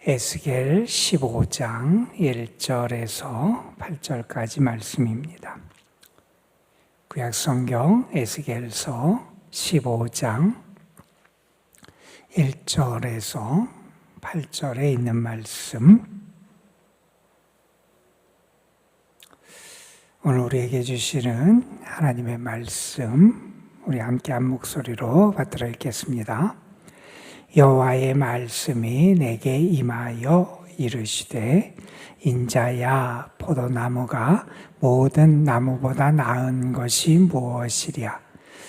에스겔 15장 1절에서 8절까지 말씀입니다. 구약성경 에스겔서 15장 1절에서 8절에 있는 말씀, 오늘 우리에게 주시는 하나님의 말씀, 우리 함께 한 목소리로 받들어 읽겠습니다. 여호와의 말씀이 내게 임하여 이르시되, 인자야, 포도나무가 모든 나무보다 나은 것이 무엇이랴?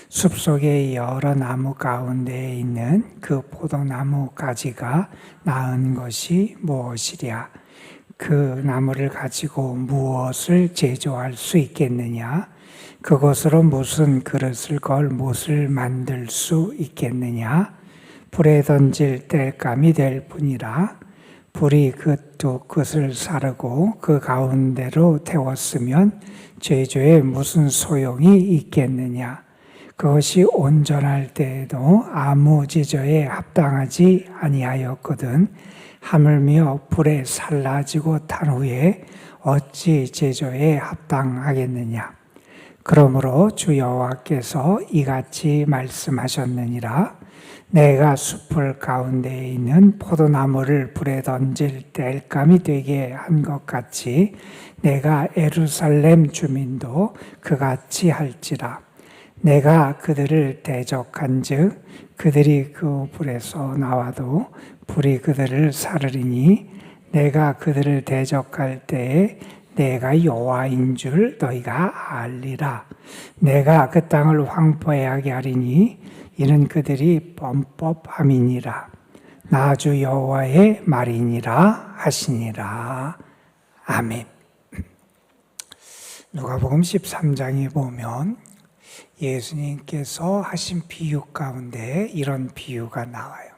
숲속의 여러 나무 가운데 있는 그 포도나무 가지가 나은 것이 무엇이랴? 그 나무를 가지고 무엇을 제조할 수 있겠느냐? 그것으로 무슨 그릇을 걸 못을 만들 수 있겠느냐? 불에 던질 땔감이 될 뿐이라. 불이 그 두 끝을 사르고 그 가운데로 태웠으면 제조에 무슨 소용이 있겠느냐? 그것이 온전할 때에도 아무 제조에 합당하지 아니하였거든. 하물며 불에 살라지고 탄 후에 어찌 제조에 합당하겠느냐? 그러므로 주 여호와께서 이같이 말씀하셨느니라. 내가 숲을 가운데에 있는 포도나무를 불에 던질 땔감이 되게 한 것 같이 내가 예루살렘 주민도 그같이 할지라. 내가 그들을 대적한즉 그들이 그 불에서 나와도 불이 그들을 사르리니, 내가 그들을 대적할 때에 내가 여호와인 줄 너희가 알리라. 내가 그 땅을 황폐하게 하리니 이는 그들이 범법함이니라. 나 주 여호와의 말이니라 하시니라. 아멘. 누가복음 13장에 보면 예수님께서 하신 비유 가운데 이런 비유가 나와요.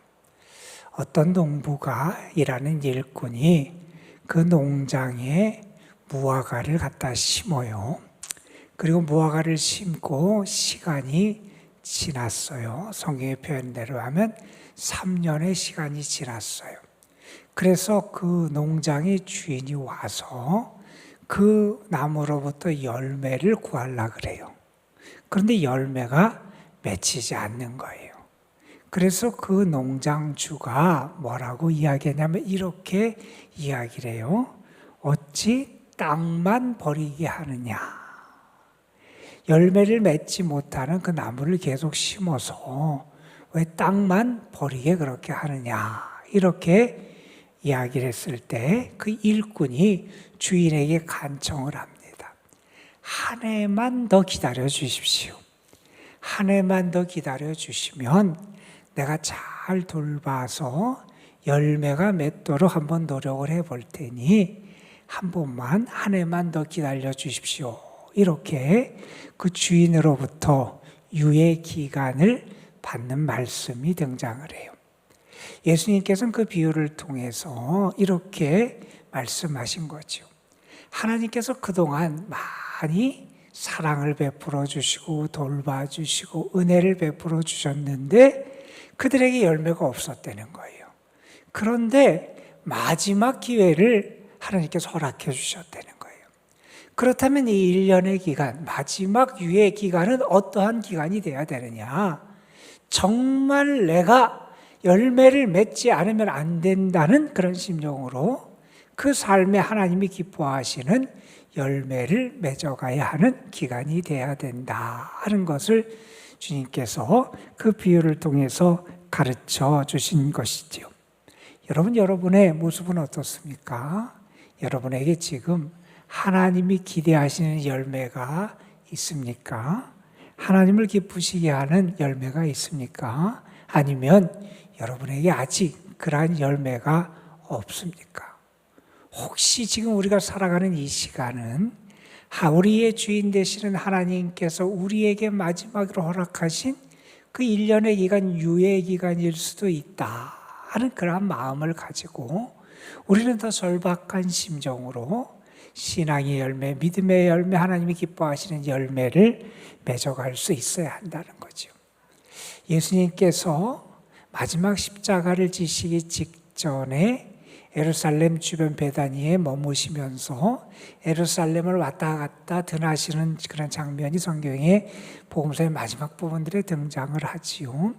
어떤 농부가 일하는 일꾼이 그 농장에 무화과를 갖다 심어요. 그리고 무화과를 심고 시간이 지났어요. 성경의 표현대로 하면 3년의 시간이 지났어요. 그래서 그 농장의 주인이 와서 그 나무로부터 열매를 구하려고 그래요. 그런데 열매가 맺히지 않는 거예요. 그래서 그 농장주가 뭐라고 이야기하냐면 이렇게 이야기를 해요. 어찌 땅만 버리게 하느냐? 열매를 맺지 못하는 그 나무를 계속 심어서 왜 땅만 버리게 그렇게 하느냐? 이렇게 이야기를 했을 때 그 일꾼이 주인에게 간청을 합니다. 한 해만 더 기다려 주십시오. 한 해만 더 기다려 주시면 내가 잘 돌봐서 열매가 맺도록 한번 노력을 해볼 테니 한 번만, 한 해만 더 기다려 주십시오. 이렇게 그 주인으로부터 유예 기간을 받는 말씀이 등장을 해요. 예수님께서는 그 비유를 통해서 이렇게 말씀하신 거죠. 하나님께서 그동안 많이 사랑을 베풀어 주시고 돌봐주시고 은혜를 베풀어 주셨는데 그들에게 열매가 없었다는 거예요. 그런데 마지막 기회를 하나님께서 허락해 주셨다는 거예요. 그렇다면 이 1년의 기간, 마지막 유예 기간은 어떠한 기간이 돼야 되느냐? 정말 내가 열매를 맺지 않으면 안 된다는 그런 심정으로 그 삶에 하나님이 기뻐하시는 열매를 맺어가야 하는 기간이 돼야 된다 하는 것을 주님께서 그 비유를 통해서 가르쳐 주신 것이지요. 여러분의 모습은 어떻습니까? 여러분에게 지금 하나님이 기대하시는 열매가 있습니까? 하나님을 기쁘시게 하는 열매가 있습니까? 아니면 여러분에게 아직 그러한 열매가 없습니까? 혹시 지금 우리가 살아가는 이 시간은 우리의 주인 되시는 하나님께서 우리에게 마지막으로 허락하신 그 1년의 기간, 유예 기간일 수도 있다 하는 그러한 마음을 가지고 우리는 더 절박한 심정으로 신앙의 열매, 믿음의 열매, 하나님이 기뻐하시는 열매를 맺어갈 수 있어야 한다는 거죠. 예수님께서 마지막 십자가를 지시기 직전에 예루살렘 주변 베다니에 머무시면서 예루살렘을 왔다 갔다 드나시는 그런 장면이 성경의 복음서의 마지막 부분들에 등장을 하지요.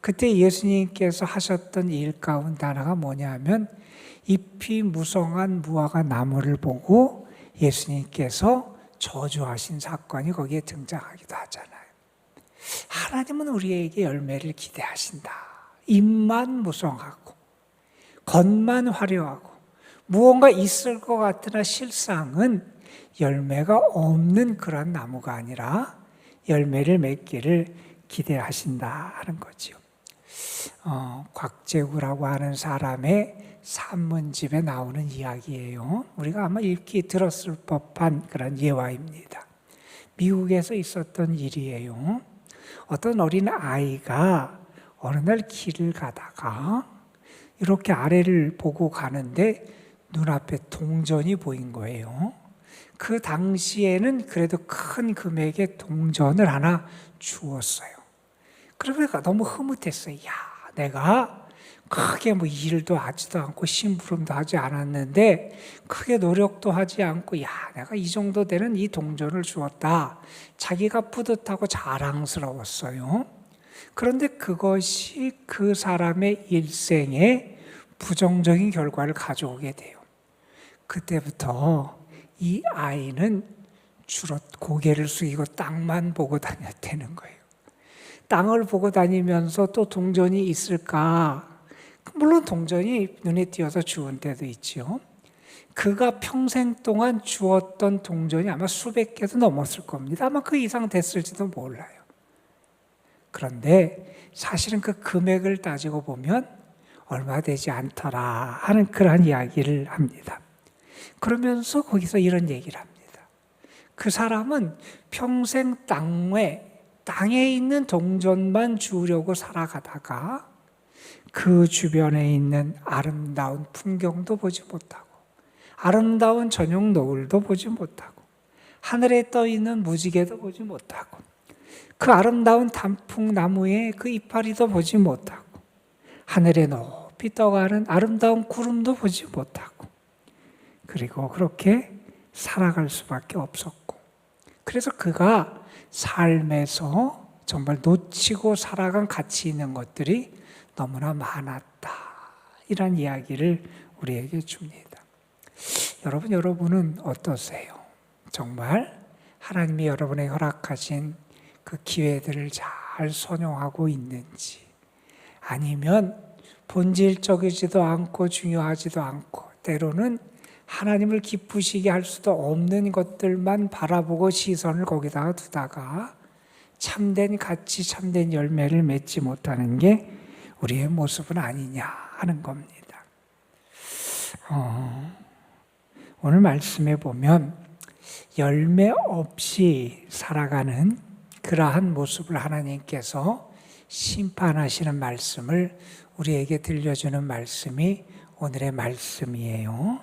그때 예수님께서 하셨던 일 가운데 하나가 뭐냐면 잎이 무성한 무화과 나무를 보고 예수님께서 저주하신 사건이 거기에 등장하기도 하잖아요. 하나님은 우리에게 열매를 기대하신다. 잎만 무성하고 겉만 화려하고 무언가 있을 것 같으나 실상은 열매가 없는 그런 나무가 아니라 열매를 맺기를 기대하신다 하는 거지요. 곽재구라고 하는 사람의 산문집에 나오는 이야기예요. 우리가 아마 읽기 들었을 법한 그런 예화입니다. 미국에서 있었던 일이에요. 어떤 어린 아이가 어느 날 길을 가다가 이렇게 아래를 보고 가는데 눈앞에 동전이 보인 거예요. 그 당시에는 그래도 큰 금액의 동전을 하나 주었어요. 그러니까 너무 흐뭇했어요. 야, 내가 크게 뭐 일도 하지도 않고 심부름도 하지 않았는데 크게 노력도 하지 않고 야, 내가 이 정도 되는 이 동전을 주었다. 자기가 뿌듯하고 자랑스러웠어요. 그런데 그것이 그 사람의 일생에 부정적인 결과를 가져오게 돼요. 그때부터 이 아이는 주로 고개를 숙이고 땅만 보고 다녔다는 거예요. 땅을 보고 다니면서 또 동전이 있을까? 물론 동전이 눈에 띄어서 주운 때도 있죠. 그가 평생 동안 주었던 동전이 아마 수백 개도 넘었을 겁니다. 아마 그 이상 됐을지도 몰라요. 그런데 사실은 그 금액을 따지고 보면 얼마 되지 않더라 하는 그러한 이야기를 합니다. 그러면서 거기서 이런 얘기를 합니다. 그 사람은 평생 땅에 있는 동전만 주우려고 살아가다가 그 주변에 있는 아름다운 풍경도 보지 못하고 아름다운 저녁 노을도 보지 못하고 하늘에 떠 있는 무지개도 보지 못하고 그 아름다운 단풍나무의 그 이파리도 보지 못하고 하늘에 높이 떠가는 아름다운 구름도 보지 못하고 그리고 그렇게 살아갈 수밖에 없었고 그래서 그가 삶에서 정말 놓치고 살아간 가치 있는 것들이 너무나 많았다. 이런 이야기를 우리에게 줍니다. 여러분은 어떠세요? 정말 하나님이 여러분에 허락하신 그 기회들을 잘 선용하고 있는지 아니면 본질적이지도 않고 중요하지도 않고 때로는 하나님을 기쁘시게 할 수도 없는 것들만 바라보고 시선을 거기다가 두다가 참된 가치, 참된 열매를 맺지 못하는 게 우리의 모습은 아니냐 하는 겁니다. 오늘 말씀에 보면 열매 없이 살아가는 그러한 모습을 하나님께서 심판하시는 말씀을 우리에게 들려주는 말씀이 오늘의 말씀이에요.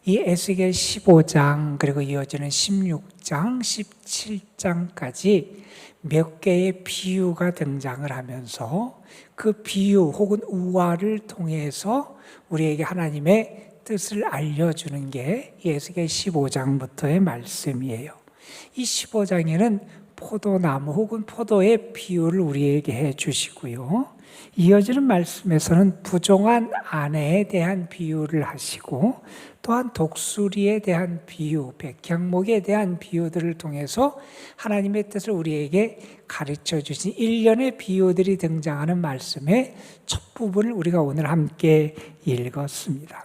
이 에스겔 15장 그리고 이어지는 16장, 17장까지 몇 개의 비유가 등장을 하면서 그 비유 혹은 우화를 통해서 우리에게 하나님의 뜻을 알려주는 게 에스겔 15장부터의 말씀이에요. 이 15장에는 포도나무 혹은 포도의 비유를 우리에게 해주시고요. 이어지는 말씀에서는 부정한 아내에 대한 비유를 하시고 또한 독수리에 대한 비유, 백향목에 대한 비유들을 통해서 하나님의 뜻을 우리에게 가르쳐 주신 일련의 비유들이 등장하는 말씀의 첫 부분을 우리가 오늘 함께 읽었습니다.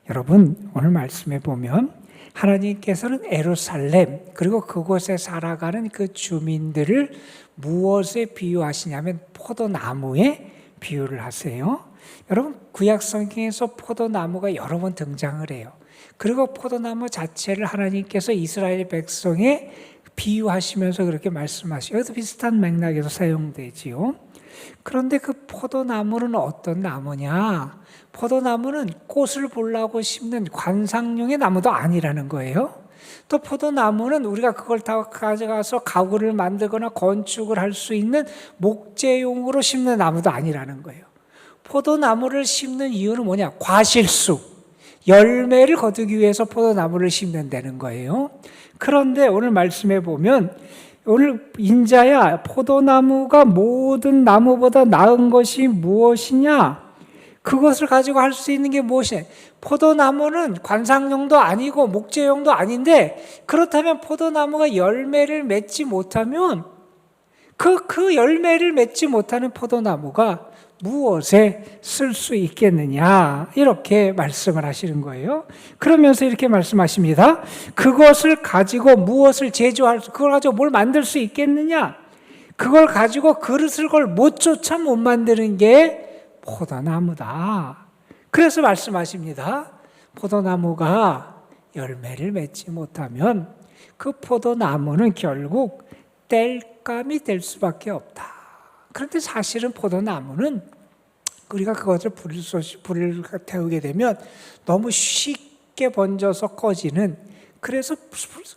여러분, 오늘 말씀에 보면 하나님께서는 예루살렘 그리고 그곳에 살아가는 그 주민들을 무엇에 비유하시냐면 포도나무에 비유를 하세요. 여러분 구약 성경에서 포도나무가 여러 번 등장을 해요. 그리고 포도나무 자체를 하나님께서 이스라엘 백성에 비유하시면서 그렇게 말씀하시고 여기도 비슷한 맥락에서 사용되지요. 그런데 그 포도나무는 어떤 나무냐? 포도나무는 꽃을 보려고 심는 관상용의 나무도 아니라는 거예요. 또 포도나무는 우리가 그걸 다 가져가서 가구를 만들거나 건축을 할 수 있는 목재용으로 심는 나무도 아니라는 거예요. 포도나무를 심는 이유는 뭐냐? 과실수, 열매를 거두기 위해서 포도나무를 심는다는 거예요. 그런데 오늘 말씀해 보면, 오늘 인자야, 포도나무가 모든 나무보다 나은 것이 무엇이냐? 그것을 가지고 할 수 있는 게 무엇이냐? 포도나무는 관상용도 아니고 목재용도 아닌데, 그렇다면 포도나무가 열매를 맺지 못하면 그 열매를 맺지 못하는 포도나무가 무엇에 쓸 수 있겠느냐, 이렇게 말씀을 하시는 거예요. 그러면서 이렇게 말씀하십니다. 그것을 가지고 무엇을 제조할 수, 그걸 가지고 뭘 만들 수 있겠느냐? 그걸 가지고 그릇을 걸 못조차 못 만드는 게 포도나무다. 그래서 말씀하십니다. 포도나무가 열매를 맺지 못하면 그 포도나무는 결국 땔감이 될 수밖에 없다. 그런데 사실은 포도나무는 우리가 그것을 불을 태우게 되면 너무 쉽게 번져서 꺼지는, 그래서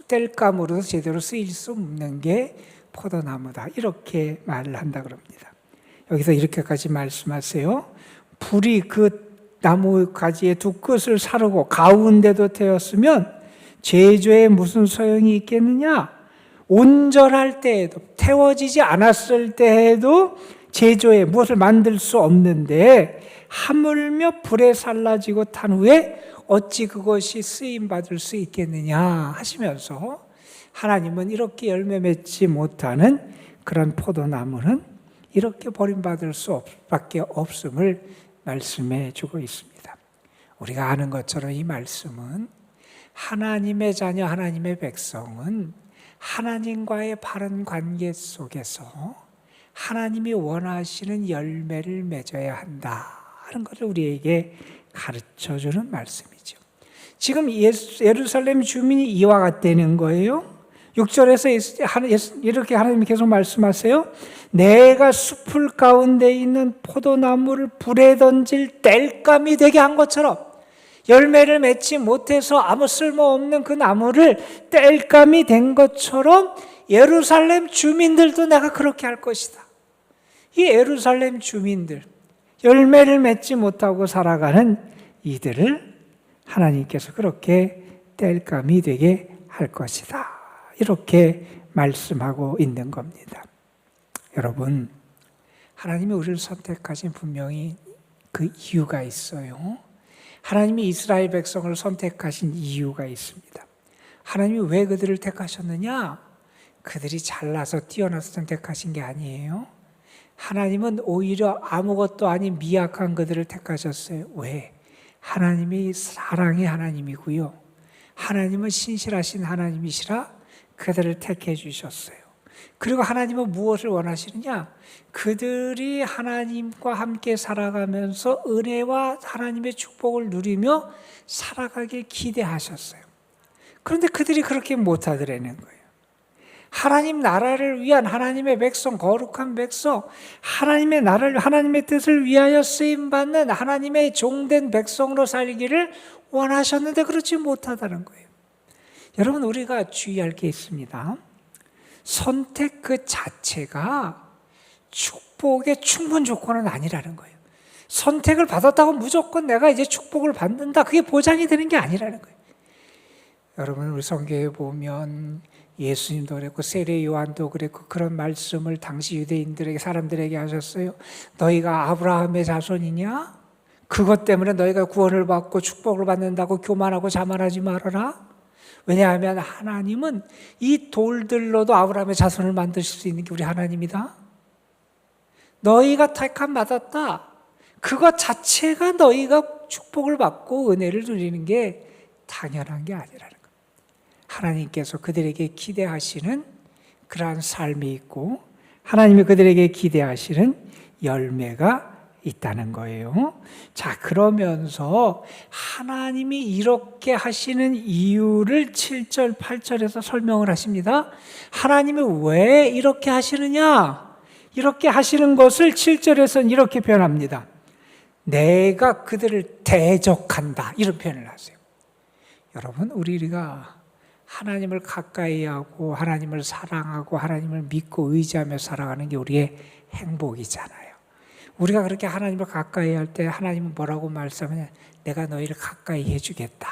땔감으로 제대로 쓰일 수 없는 게 포도나무다, 이렇게 말을 한다 그럽니다. 여기서 이렇게까지 말씀하세요. 불이 그 나무 가지의 두 끝을 사르고 가운데도 태웠으면 제조에 무슨 소용이 있겠느냐? 온전할 때에도, 태워지지 않았을 때에도 제조에 무엇을 만들 수 없는데, 하물며 불에 살라지고 탄 후에 어찌 그것이 쓰임받을 수 있겠느냐 하시면서, 하나님은 이렇게 열매 맺지 못하는 그런 포도나무는 이렇게 버림받을 수밖에 없음을 말씀해 주고 있습니다. 우리가 아는 것처럼 이 말씀은 하나님의 자녀, 하나님의 백성은 하나님과의 바른 관계 속에서 하나님이 원하시는 열매를 맺어야 한다 하는 것을 우리에게 가르쳐주는 말씀이죠. 지금 예루살렘 주민이 이와 같다는 거예요. 6절에서 이렇게 하나님이 계속 말씀하세요. 내가 숲을 가운데 있는 포도나무를 불에 던질 땔감이 되게 한 것처럼, 열매를 맺지 못해서 아무 쓸모없는 그 나무를 땔감이 된 것처럼 예루살렘 주민들도 내가 그렇게 할 것이다. 이 예루살렘 주민들, 열매를 맺지 못하고 살아가는 이들을 하나님께서 그렇게 땔감이 되게 할 것이다, 이렇게 말씀하고 있는 겁니다. 여러분, 하나님이 우리를 선택하신 분명히 그 이유가 있어요. 하나님이 이스라엘 백성을 선택하신 이유가 있습니다. 하나님이 왜 그들을 택하셨느냐? 그들이 잘나서 뛰어나서 선택하신 게 아니에요. 하나님은 오히려 아무것도 아닌 미약한 그들을 택하셨어요. 왜? 하나님이 사랑의 하나님이고요, 하나님은 신실하신 하나님이시라 그들을 택해 주셨어요. 그리고 하나님은 무엇을 원하시느냐? 그들이 하나님과 함께 살아가면서 은혜와 하나님의 축복을 누리며 살아가길 기대하셨어요. 그런데 그들이 그렇게 못하더라는 거예요. 하나님 나라를 위한 하나님의 백성, 거룩한 백성, 하나님의 나라를, 하나님의 뜻을 위하여 쓰임받는 하나님의 종된 백성으로 살기를 원하셨는데 그렇지 못하다는 거예요. 여러분, 우리가 주의할 게 있습니다. 선택 그 자체가 축복의 충분 조건은 아니라는 거예요. 선택을 받았다고 무조건 내가 이제 축복을 받는다, 그게 보장이 되는 게 아니라는 거예요. 여러분, 우리 성경에 보면 예수님도 그랬고 세례 요한도 그랬고 그런 말씀을 당시 유대인들에게, 사람들에게 하셨어요. 너희가 아브라함의 자손이냐? 그것 때문에 너희가 구원을 받고 축복을 받는다고 교만하고 자만하지 말아라. 왜냐하면 하나님은 이 돌들로도 아브라함의 자손을 만드실 수 있는 게 우리 하나님이다. 너희가 택함 받았다, 그것 자체가 너희가 축복을 받고 은혜를 누리는 게 당연한 게 아니라는 거예요. 하나님께서 그들에게 기대하시는 그러한 삶이 있고, 하나님이 그들에게 기대하시는 열매가 있다는 거예요. 자, 그러면서 하나님이 이렇게 하시는 이유를 7절, 8절에서 설명을 하십니다. 하나님이 왜 이렇게 하시느냐? 이렇게 하시는 것을 7절에서는 이렇게 표현합니다. 내가 그들을 대적한다, 이런 표현을 하세요. 여러분, 우리가 하나님을 가까이 하고 하나님을 사랑하고 하나님을 믿고 의지하며 살아가는 게 우리의 행복이잖아요. 우리가 그렇게 하나님을 가까이 할 때 하나님은 뭐라고 말씀하냐? 내가 너희를 가까이 해주겠다.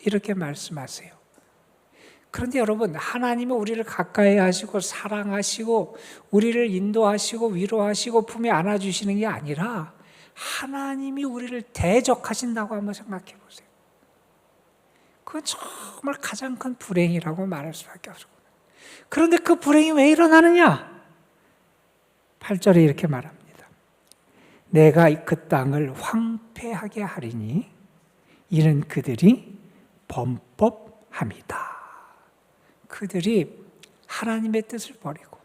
이렇게 말씀하세요. 그런데 여러분, 하나님은 우리를 가까이 하시고 사랑하시고 우리를 인도하시고 위로하시고 품에 안아주시는 게 아니라 하나님이 우리를 대적하신다고 한번 생각해 보세요. 그건 정말 가장 큰 불행이라고 말할 수밖에 없어요. 그런데 그 불행이 왜 일어나느냐? 8절에 이렇게 말합니다. 내가 그 땅을 황폐하게 하리니 이는 그들이 범법함이다. 그들이 하나님의 뜻을 버리고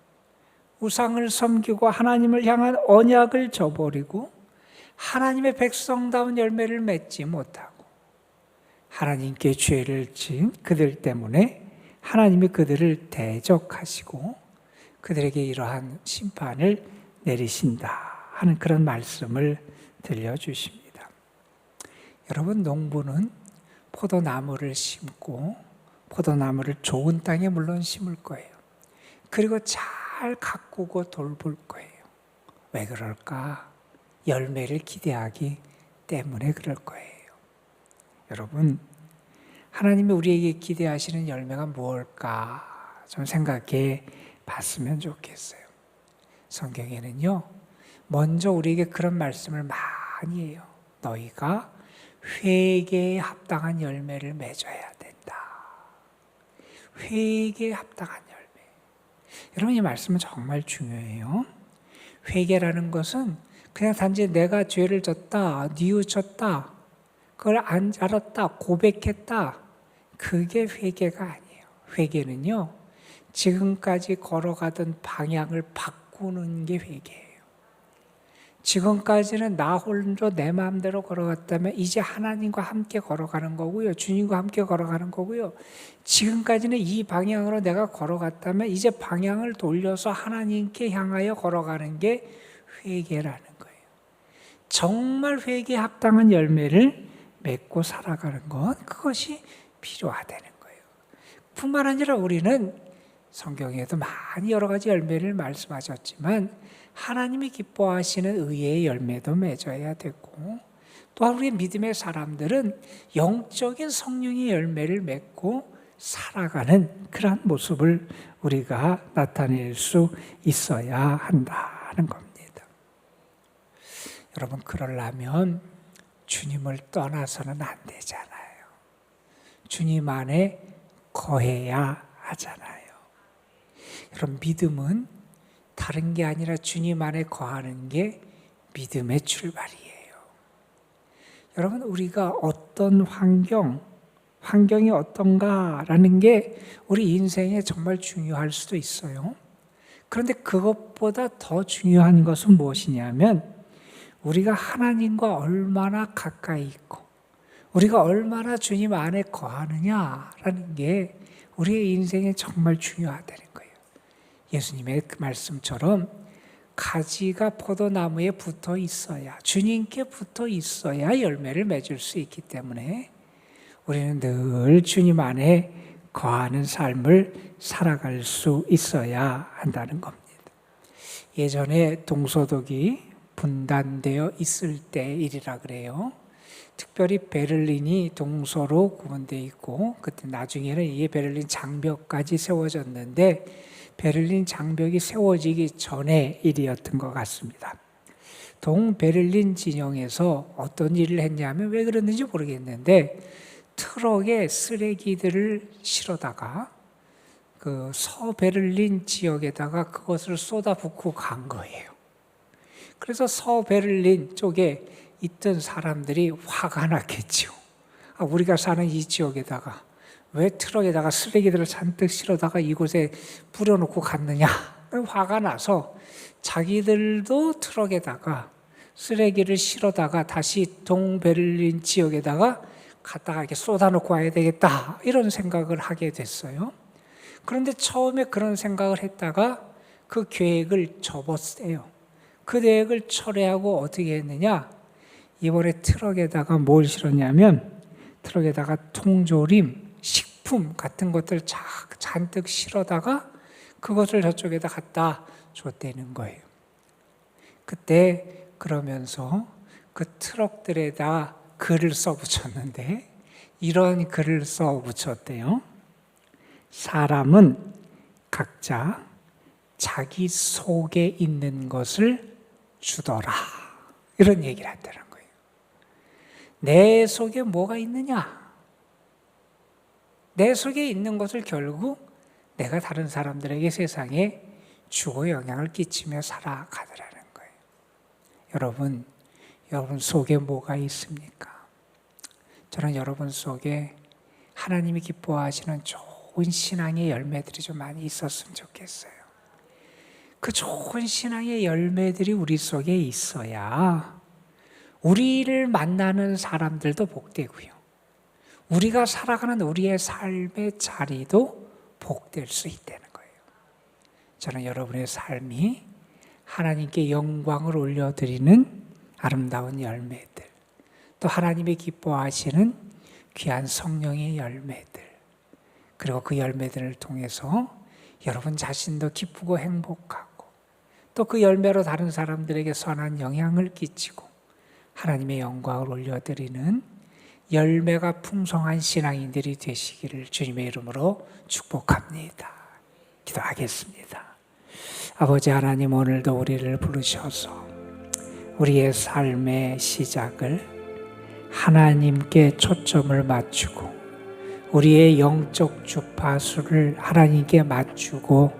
우상을 섬기고 하나님을 향한 언약을 저버리고 하나님의 백성다운 열매를 맺지 못하고 하나님께 죄를 지은 그들 때문에 하나님이 그들을 대적하시고 그들에게 이러한 심판을 내리신다 하는 그런 말씀을 들려주십니다. 여러분, 농부는 포도나무를 심고 포도나무를 좋은 땅에 물론 심을 거예요. 그리고 잘 가꾸고 돌볼 거예요. 왜 그럴까? 열매를 기대하기 때문에 그럴 거예요. 여러분, 하나님이 우리에게 기대하시는 열매가 무엇일까? 좀 생각해 봤으면 좋겠어요. 성경에는요, 먼저 우리에게 그런 말씀을 많이 해요. 너희가 회개에 합당한 열매를 맺어야 된다. 회개에 합당한 열매. 여러분, 이 말씀은 정말 중요해요. 회개라는 것은 그냥 단지 내가 죄를 졌다, 뉘우쳤다, 그걸 안 알았다, 고백했다, 그게 회개가 아니에요. 회개는요, 지금까지 걸어가던 방향을 바꾸는 게 회개예요. 지금까지는 나 홀로 내 마음대로 걸어갔다면 이제 하나님과 함께 걸어가는 거고요. 주님과 함께 걸어가는 거고요. 지금까지는 이 방향으로 내가 걸어갔다면 이제 방향을 돌려서 하나님께 향하여 걸어가는 게 회개라는 거예요. 정말 회개에 합당한 열매를 맺고 살아가는 것, 그것이 필요하다는 거예요. 뿐만 아니라 우리는 성경에도 많이 여러 가지 열매를 말씀하셨지만 하나님이 기뻐하시는 의의 열매도 맺어야 되고, 또한 우리 믿음의 사람들은 영적인 성령의 열매를 맺고 살아가는 그러한 모습을 우리가 나타낼 수 있어야 한다는 겁니다. 여러분, 그러려면 주님을 떠나서는 안 되잖아요. 주님 안에 거해야 하잖아요. 여러분, 믿음은 다른 게 아니라 주님 안에 거하는 게 믿음의 출발이에요. 여러분, 우리가 어떤 환경이 어떤가라는 게 우리 인생에 정말 중요할 수도 있어요. 그런데 그것보다 더 중요한 것은 무엇이냐면 우리가 하나님과 얼마나 가까이 있고 우리가 얼마나 주님 안에 거하느냐라는 게 우리의 인생에 정말 중요하다는 거예요. 예수님의 그 말씀처럼 가지가 포도나무에 붙어 있어야, 주님께 붙어 있어야 열매를 맺을 수 있기 때문에 우리는 늘 주님 안에 거하는 삶을 살아갈 수 있어야 한다는 겁니다. 예전에 동서독이 분단되어 있을 때 일이라 그래요. 특별히 베를린이 동서로 구분되어 있고, 그때 나중에는 이게 베를린 장벽까지 세워졌는데 베를린 장벽이 세워지기 전의 일이었던 것 같습니다. 동베를린 진영에서 어떤 일을 했냐면 왜 그랬는지 모르겠는데 트럭에 쓰레기들을 실어다가 그 서베를린 지역에다가 그것을 쏟아붓고 간 거예요. 그래서 서베를린 쪽에 있던 사람들이 화가 났겠죠. 우리가 사는 이 지역에다가 왜 트럭에다가 쓰레기들을 잔뜩 실어다가 이곳에 뿌려놓고 갔느냐. 화가 나서 자기들도 트럭에다가 쓰레기를 실어다가 다시 동베를린 지역에다가 갖다가 이렇게 쏟아놓고 와야 되겠다. 이런 생각을 하게 됐어요. 그런데 처음에 그런 생각을 했다가 그 계획을 접었어요. 그 계획을 철회하고 어떻게 했느냐. 이번에 트럭에다가 뭘 실었냐면 트럭에다가 통조림, 식품 같은 것들 잔뜩 실어다가 그것을 저쪽에다 갖다 줬다는 거예요. 그때 그러면서 그 트럭들에다 글을 써붙였는데 이런 글을 써붙였대요. 사람은 각자 자기 속에 있는 것을 주더라. 이런 얘기를 한다는 거예요. 내 속에 뭐가 있느냐? 내 속에 있는 것을 결국 내가 다른 사람들에게 세상에 주고 영향을 끼치며 살아가더라는 거예요. 여러분 속에 뭐가 있습니까? 저는 여러분 속에 하나님이 기뻐하시는 좋은 신앙의 열매들이 좀 많이 있었으면 좋겠어요. 그 좋은 신앙의 열매들이 우리 속에 있어야 우리를 만나는 사람들도 복되고요. 우리가 살아가는 우리의 삶의 자리도 복될 수 있다는 거예요. 저는 여러분의 삶이 하나님께 영광을 올려드리는 아름다운 열매들, 또 하나님이 기뻐하시는 귀한 성령의 열매들, 그리고 그 열매들을 통해서 여러분 자신도 기쁘고 행복하고 또 그 열매로 다른 사람들에게 선한 영향을 끼치고 하나님의 영광을 올려드리는 열매가 풍성한 신앙인들이 되시기를 주님의 이름으로 축복합니다. 기도하겠습니다. 아버지 하나님, 오늘도 우리를 부르셔서 우리의 삶의 시작을 하나님께 초점을 맞추고 우리의 영적 주파수를 하나님께 맞추고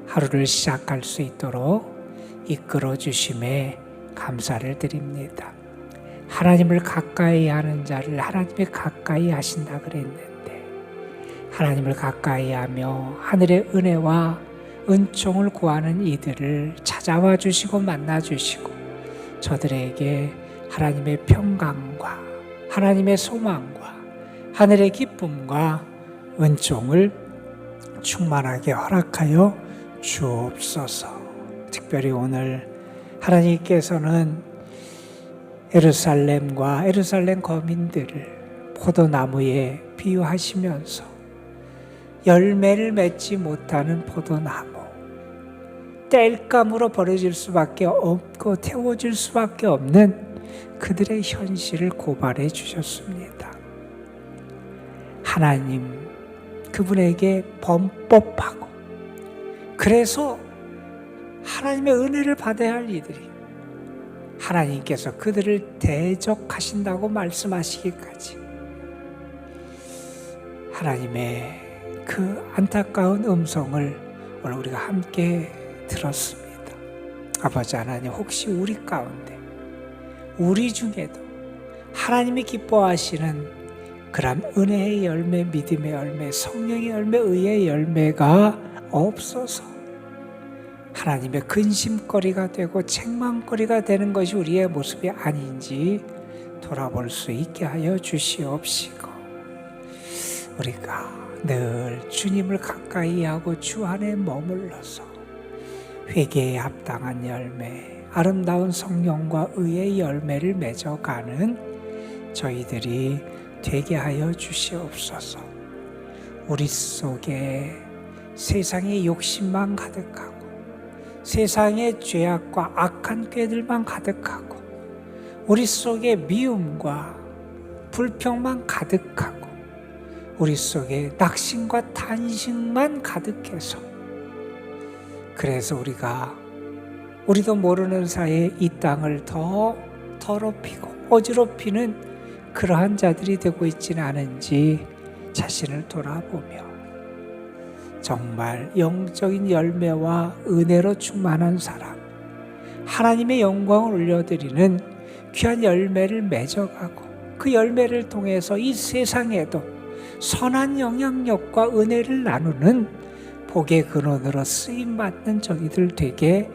하루를 시작할 수 있도록 이끌어 주심에 감사를 드립니다. 하나님을 가까이 하는 자를 하나님이 가까이 하신다 그랬는데 하나님을 가까이 하며 하늘의 은혜와 은총을 구하는 이들을 찾아와 주시고 만나 주시고 저들에게 하나님의 평강과 하나님의 소망과 하늘의 기쁨과 은총을 충만하게 허락하여 주옵소서. 특별히 오늘 하나님께서는 예루살렘과 예루살렘 거민들을 포도나무에 비유하시면서 열매를 맺지 못하는 포도나무, 땔감으로 버려질 수밖에 없고 태워질 수밖에 없는 그들의 현실을 고발해 주셨습니다. 하나님, 그분에게 범법하고 그래서 하나님의 은혜를 받아야 할 이들이 하나님께서 그들을 대적하신다고 말씀하시기까지 하나님의 그 안타까운 음성을 오늘 우리가 함께 들었습니다. 아버지 하나님, 혹시 우리 가운데 우리 중에도 하나님이 기뻐하시는 그런 은혜의 열매, 믿음의 열매, 성령의 열매, 의의 열매가 없어서 하나님의 근심거리가 되고 책망거리가 되는 것이 우리의 모습이 아닌지 돌아볼 수 있게 하여 주시옵시고 우리가 늘 주님을 가까이 하고 주 안에 머물러서 회개에 합당한 열매, 아름다운 성령과 의의 열매를 맺어가는 저희들이 되게 하여 주시옵소서. 우리 속에 세상의 욕심만 가득하고 세상의 죄악과 악한 꾀들만 가득하고 우리 속에 미움과 불평만 가득하고 우리 속에 낙심과 탄식만 가득해서 그래서 우리도 모르는 사이에 이 땅을 더 더럽히고 어지럽히는 그러한 자들이 되고 있지는 않은지 자신을 돌아보며 정말 영적인 열매와 은혜로 충만한 사람, 하나님의 영광을 올려드리는 귀한 열매를 맺어가고 그 열매를 통해서 이 세상에도 선한 영향력과 은혜를 나누는 복의 근원으로 쓰임받는 저희들 되게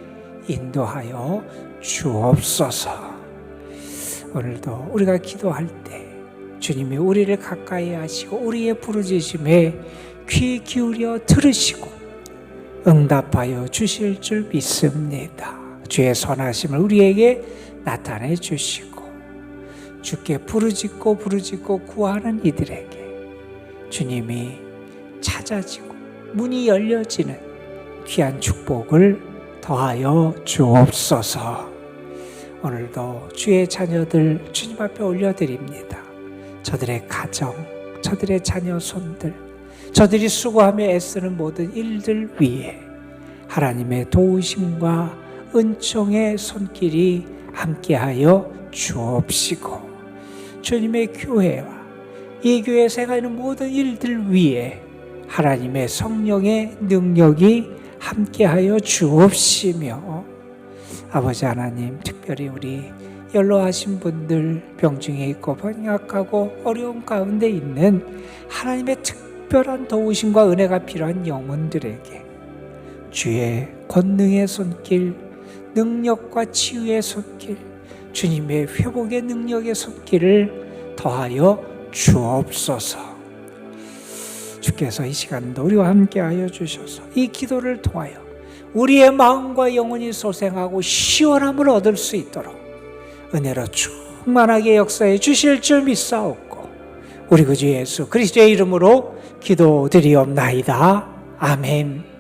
인도하여 주옵소서. 오늘도 우리가 기도할 때 주님이 우리를 가까이 하시고 우리의 부르짖음에 귀 기울여 들으시고 응답하여 주실 줄 믿습니다. 주의 선하심을 우리에게 나타내 주시고 주께 부르짖고 구하는 이들에게 주님이 찾아지고 문이 열려지는 귀한 축복을 더하여 주옵소서. 오늘도 주의 자녀들 주님 앞에 올려드립니다. 저들의 가정, 저들의 자녀 손들, 저들이 수고하며 애쓰는 모든 일들 위에 하나님의 도우심과 은총의 손길이 함께하여 주옵시고, 주님의 교회와 이 교회에서 행하는 모든 일들 위에 하나님의 성령의 능력이 함께하여 주옵시며, 아버지 하나님, 특별히 우리 연로하신 분들, 병중에 있고 번약하고 어려움 가운데 있는 하나님의 특별한 도우심과 은혜가 필요한 영혼들에게 주의 권능의 손길, 능력과 치유의 손길, 주님의 회복의 능력의 손길을 더하여 주옵소서. 주께서 이 시간도 우리와 함께하여 주셔서 이 기도를 통하여 우리의 마음과 영혼이 소생하고 시원함을 얻을 수 있도록 은혜로 충만하게 역사해 주실 줄 믿사옵고, 우리 구주 예수 그리스도의 이름으로 기도드리옵나이다. 아멘.